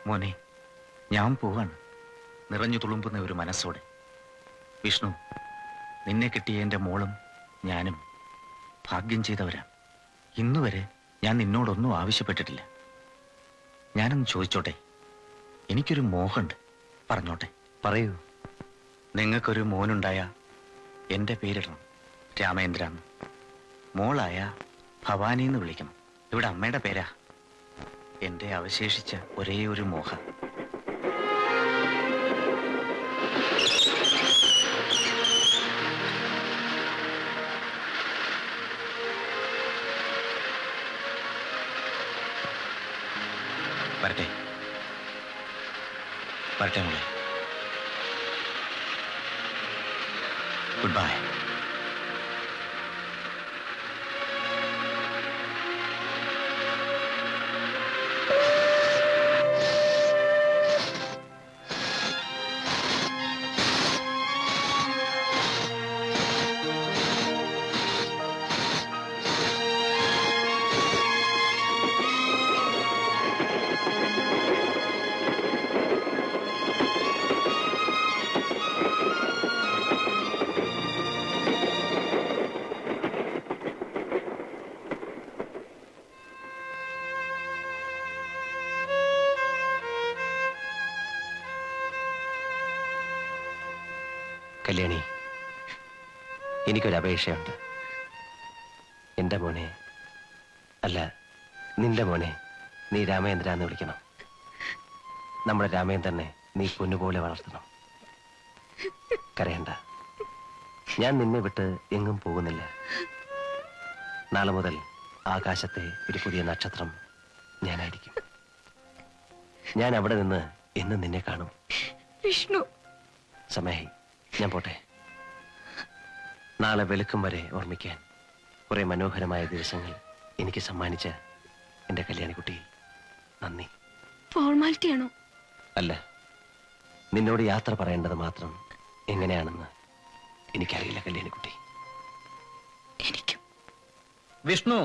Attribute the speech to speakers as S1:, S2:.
S1: മോനെ, ഞാൻ പോവാണ് നിറഞ്ഞു തുളുമ്പുന്ന ഒരു മനസ്സോടെ. വിഷ്ണു, നിന്നെ കിട്ടിയ എൻ്റെ മോളും ഞാനും ഭാഗ്യം ചെയ്തവരാ. ഇന്നുവരെ ഞാൻ നിന്നോടൊന്നും ആവശ്യപ്പെട്ടിട്ടില്ല. ഞാനൊന്ന് ചോദിച്ചോട്ടെ? എനിക്കൊരു മോഹമുണ്ട്, പറഞ്ഞോട്ടെ?
S2: പറയൂ.
S1: നിങ്ങൾക്കൊരു മോനുണ്ടായ എൻ്റെ പേരിടണം രാമേന്ദ്ര എന്ന്. മോളായ ഭവാനി എന്ന് വിളിക്കണം. ഇവിടെ അമ്മയുടെ പേരാ. എൻ്റെ അവശേഷിച്ച ഒരേ ഒരു മോഹം. വരട്ടെ വരട്ടെ മോളെ. Good bye.
S2: കല്യാണി, എനിക്കൊരപേക്ഷയുണ്ട്. എൻ്റെ മോനെ, അല്ല നിന്റെ മോനെ, നീ രാമേന്ദ്ര എന്ന് വിളിക്കണം. നമ്മുടെ രാമേന്ദ്രനെ നീ പൊന്നുപോലെ വളർത്തണം. കരയണ്ട, ഞാൻ നിന്നെ വിട്ട് എങ്ങും പോകുന്നില്ല. നാളെ മുതൽ ആകാശത്തെ ഒരു പുതിയ നക്ഷത്രം ഞാനായിരിക്കും. ഞാൻ അവിടെ നിന്ന് എന്നും നിന്നെ കാണും.
S3: വിഷ്ണു.
S2: സമയായി, ഞാൻ പോട്ടെ. നാളെ വെളുക്കും വരെ ഓർമ്മിക്കാൻ കുറെ മനോഹരമായ ദിവസങ്ങൾ എനിക്ക് സമ്മാനിച്ച എൻ്റെ കല്യാണിക്കുട്ടി, നന്ദി.
S3: ഫോർമാലിറ്റി ആണോ?
S2: അല്ല, നിന്നോട് യാത്ര പറയേണ്ടത് മാത്രം എങ്ങനെയാണെന്ന് എനിക്കറിയില്ല കല്യാണിക്കുട്ടി.
S3: എനിക്കും.
S1: വിഷ്ണു.